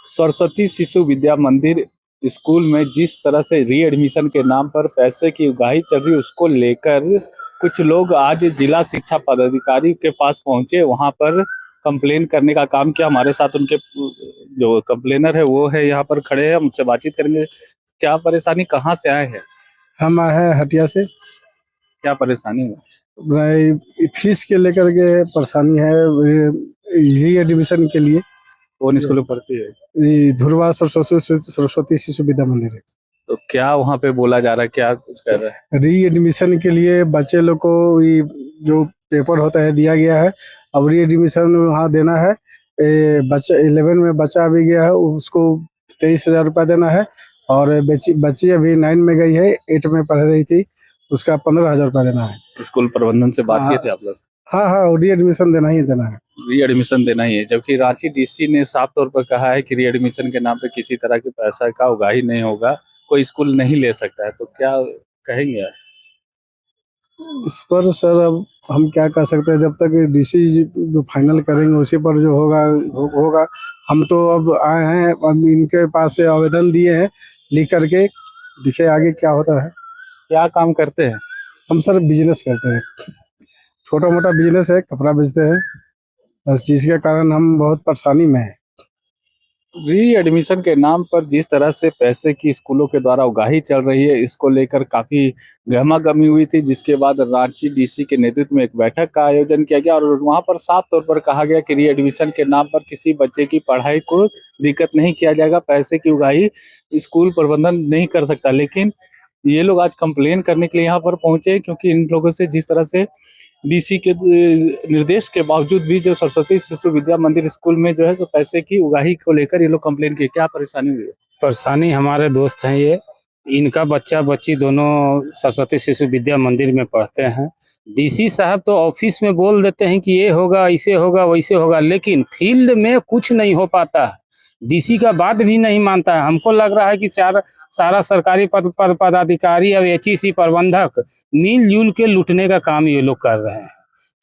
सरस्वती शिशु विद्या मंदिर स्कूल में जिस तरह से रीएडमिशन के नाम पर पैसे की उगाही चल रही है, उसको लेकर कुछ लोग आज जिला शिक्षा पदाधिकारी के पास पहुंचे। वहां पर कंप्लेन करने का काम किया। हमारे साथ उनके जो कंप्लेनर है वो है, यहाँ पर खड़े हैं, उनसे बातचीत करेंगे। क्या परेशानी, कहाँ से आए हैं? हम आए हैं हटिया से। क्या परेशानी है? फीस के लेकर के परेशानी है, री एडमिशन के लिए। कौन स्कूल में पढ़ती है? धुरवा सरस्वती शिशु विद्या मंदिर है। तो क्या वहाँ पे बोला जा रहा है, क्या कुछ कर रहा है? री एडमिशन के लिए बच्चे लोग को जो पेपर होता है दिया गया है। अब री एडमिशन वहाँ देना है। बच्चा 11 में बच्चा अभी गया है, उसको 23,000 रुपया देना है। और बच्ची अभी 9 में गई है, 8 में पढ़ रही थी, उसका 15,000 रुपया देना है। स्कूल प्रबंधन से बात किए थे आप लोग? हाँ, री एडमिशन देना ही देना है। री एडमिशन देना ही है, जबकि रांची डीसी ने साफ तौर पर कहा है कि री एडमिशन के नाम पे किसी तरह के पैसा का उगाही नहीं होगा, कोई स्कूल नहीं ले सकता है। तो क्या कहेंगे आप इस पर? सर अब हम क्या कर सकते हैं, जब तक डीसी जो फाइनल करेंगे उसी पर जो होगा। हम तो अब आए हैं, अब इनके पास से आवेदन दिए हैं, लिख करके दिखे आगे क्या होता है। क्या काम करते हैं? हम सर बिजनेस करते हैं, छोटा मोटा बिजनेस है, कपड़ा बेचते हैं। बस जिसके कारण हम बहुत परेशानी में हैं। री एडमिशन के नाम पर जिस तरह से पैसे की स्कूलों के द्वारा उगाही चल रही है, इसको लेकर काफी गहमा-गहमी हुई थी, जिसके बाद रांची डीसी के नेतृत्व में एक बैठक का आयोजन किया गया और वहां पर साफ तौर पर कहा गया कि री एडमिशन के नाम पर किसी बच्चे की पढ़ाई को दिक्कत नहीं किया जाएगा, पैसे की उगाही स्कूल प्रबंधन नहीं कर सकता। लेकिन ये लोग आज कंप्लेन करने के लिए यहाँ पर पहुंचे, क्योंकि इन लोगों से जिस तरह से डीसी के निर्देश के बावजूद भी जो सरस्वती शिशु विद्या मंदिर स्कूल में जो है सो पैसे की उगाही को लेकर ये लोग कंप्लेन किए। क्या परेशानी हुई है? परेशानी हमारे दोस्त हैं, ये इनका बच्चा बच्ची दोनों सरस्वती शिशु विद्या मंदिर में पढ़ते हैं। डीसी साहब तो ऑफिस में बोल देते हैं कि ये होगा, ऐसे होगा, वैसे होगा, लेकिन फील्ड में कुछ नहीं हो पाता है। डीसी का बात भी नहीं मानता है। हमको लग रहा है कि सारा सरकारी पदाधिकारी और एचईसी प्रबंधक मिलजुल के लूटने का काम ये लोग कर रहे हैं।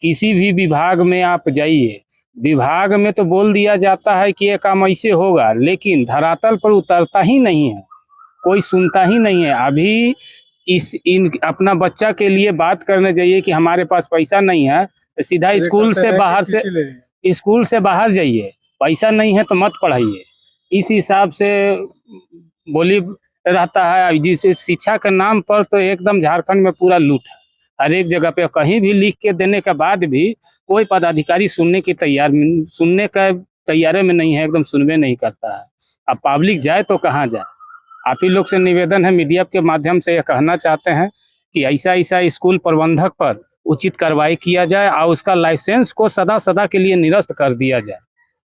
किसी भी विभाग में आप जाइए, विभाग में तो बोल दिया जाता है कि ये काम ऐसे होगा, लेकिन धरातल पर उतरता ही नहीं है, कोई सुनता ही नहीं है। अभी अपना बच्चा के लिए बात करने जाइए कि हमारे पास पैसा नहीं है, तो सीधा स्कूल से बाहर जाइए, पैसा नहीं है तो मत पढ़ाइए। इस हिसाब से बोली रहता है। जिस शिक्षा के नाम पर तो एकदम झारखंड में पूरा लूट है, हर एक जगह पे। कहीं भी लिख के देने के बाद भी कोई पदाधिकारी सुनने का तैयारी में नहीं है, एकदम सुनवे नहीं करता है। अब पब्लिक जाए तो कहाँ जाए? आप ही लोग से निवेदन है, मीडिया के माध्यम से यह कहना चाहते हैं कि ऐसा स्कूल प्रबंधक पर उचित कार्रवाई किया जाए और उसका लाइसेंस को सदा के लिए निरस्त कर दिया जाए,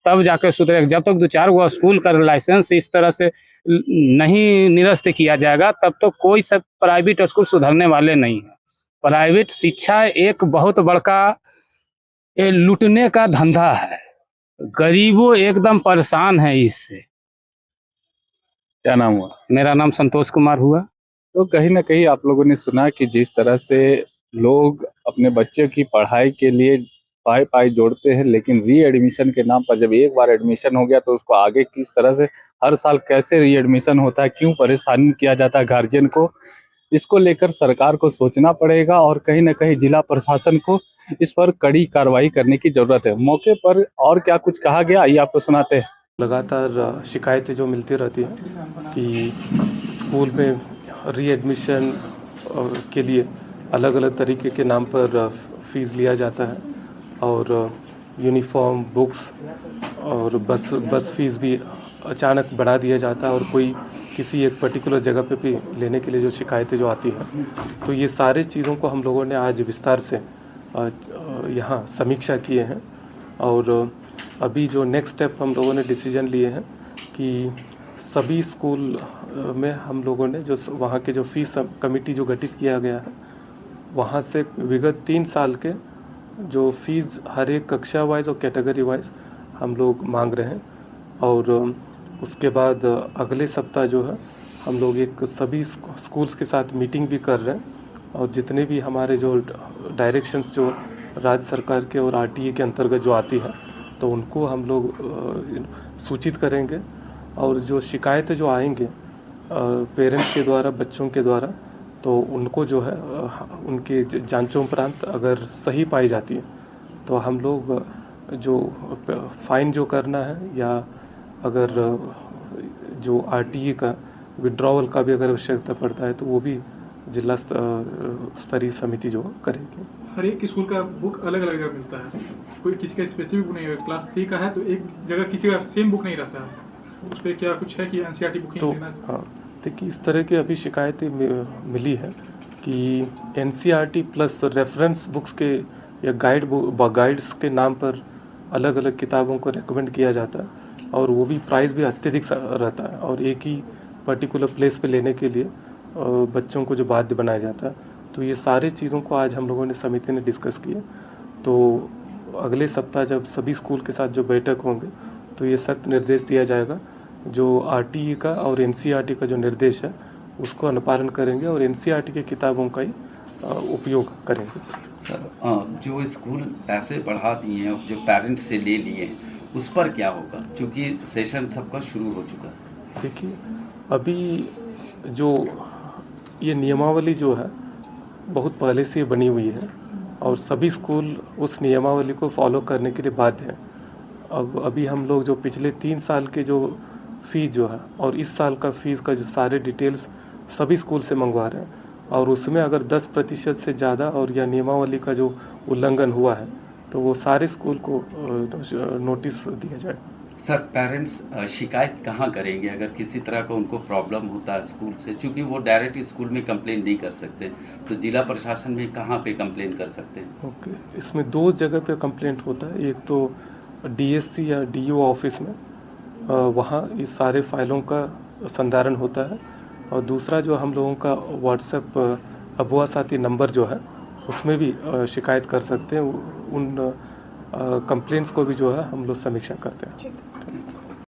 तब जाकर सुधरेगा। जब तक 2-4 गो स्कूल का लाइसेंस इस तरह से नहीं निरस्त किया जाएगा, तब तो कोई सब प्राइवेट स्कूल सुधरने वाले नहीं है। प्राइवेट शिक्षा एक बहुत बड़का लूटने का धंधा है, गरीबों एकदम परेशान है इससे। क्या नाम हुआ? मेरा नाम संतोष कुमार हुआ। तो कहीं ना कहीं आप लोगों ने सुना कि जिस तरह से लोग अपने बच्चों की पढ़ाई के लिए पाई जोड़ते हैं, लेकिन री एडमिशन के नाम पर जब एक बार एडमिशन हो गया तो उसको आगे किस तरह से हर साल कैसे री एडमिशन होता है, क्यों परेशान किया जाता है गार्जियन को, इसको लेकर सरकार को सोचना पड़ेगा और कहीं ना कहीं जिला प्रशासन को इस पर कड़ी कार्रवाई करने की जरूरत है। मौके पर और क्या कुछ कहा गया, आइए आपको सुनाते हैं। लगातार शिकायतें जो मिलती रहती हैं कि स्कूल में री एडमिशन के लिए अलग अलग तरीके के नाम पर फीस लिया जाता है, और यूनिफॉर्म, बुक्स और बस फीस भी अचानक बढ़ा दिया जाता है, और कोई किसी एक पर्टिकुलर जगह पे भी लेने के लिए जो शिकायतें जो आती हैं, तो ये सारे चीज़ों को हम लोगों ने आज विस्तार से यहाँ समीक्षा किए हैं। और अभी जो नेक्स्ट स्टेप हम लोगों ने डिसीजन लिए हैं कि सभी स्कूल में हम लोगों ने जो वहाँ के जो फीस कमेटी जो गठित किया गया है, वहाँ से विगत 3 साल के जो फीस हर एक कक्षा वाइज और कैटेगरी वाइज हम लोग मांग रहे हैं। और उसके बाद अगले सप्ताह जो है हम लोग एक सभी स्कूल्स के साथ मीटिंग भी कर रहे हैं, और जितने भी हमारे जो डायरेक्शंस जो राज्य सरकार के और आरटीए के अंतर्गत जो आती है, तो उनको हम लोग सूचित करेंगे और जो शिकायतें जो आएंगे पेरेंट्स के द्वारा, बच्चों के द्वारा, तो उनको जो है उनके जांचों उपरांत अगर सही पाई जाती है तो हम लोग जो फाइन जो करना है या अगर जो आरटीए का विड्रॉवल का भी अगर आवश्यकता पड़ता है तो वो भी जिला स्तरीय समिति जो करेगी। हर एक स्कूल का बुक अलग अलग जगह मिलता है, कोई किसी का स्पेसिफिक बुक नहीं है। क्लास 3 का है तो एक जगह किसी का सेम बुक नहीं रहता है, उस पर क्या कुछ है कि एनसीईआरटी बुक तो लेना? हाँ, देखिए इस तरह की अभी शिकायतें मिली है कि एनसीईआरटी प्लस रेफरेंस बुक्स के या गाइड्स के नाम पर अलग अलग किताबों को रेकमेंड किया जाता है और वो भी प्राइस भी अत्यधिक रहता है और एक ही पर्टिकुलर प्लेस पे लेने के लिए बच्चों को जो बाध्य बनाया जाता है। तो ये सारे चीज़ों को आज हम लोगों ने समिति ने डिस्कस किया। तो अगले सप्ताह जब सभी स्कूल के साथ जो बैठक होंगे तो ये सख्त निर्देश दिया जाएगा, जो आरटीई का और एनसीईआरटी का जो निर्देश है उसको अनुपालन करेंगे और एनसीईआरटी की किताबों का ही उपयोग करेंगे। सर, जो स्कूल पैसे बढ़ा दिए हैं, जो पेरेंट्स से ले लिए हैं, उस पर क्या होगा, क्योंकि सेशन सबका शुरू हो चुका है? देखिए अभी जो ये नियमावली जो है बहुत पहले से बनी हुई है और सभी स्कूल उस नियमावली को फॉलो करने के लिए बाध्य हैं। अब अभी हम लोग जो पिछले 3 साल के जो फ़ीस जो है और इस साल का फ़ीस का जो सारे डिटेल्स सभी स्कूल से मंगवा रहे हैं और उसमें अगर 10% से ज़्यादा और या नियमावली का जो उल्लंघन हुआ है तो वो सारे स्कूल को नोटिस दिया जाए। सर, पेरेंट्स शिकायत कहाँ करेंगे अगर किसी तरह का उनको प्रॉब्लम होता है स्कूल से, क्योंकि वो डायरेक्ट स्कूल में कंप्लेन नहीं कर सकते, तो जिला प्रशासन में कहाँ पे कंप्लेन कर सकते हैं? ओके, इसमें 2 जगह पे कंप्लेंट होता है। एक तो डीएससी या डीईओ ऑफिस में, वहाँ इस सारे फाइलों का संधारण होता है और दूसरा जो हम लोगों का व्हाट्सएप अबुआ साथी नंबर जो है उसमें भी शिकायत कर सकते हैं। उन कंप्लेंट्स को भी जो है हम लोग समीक्षा करते हैं।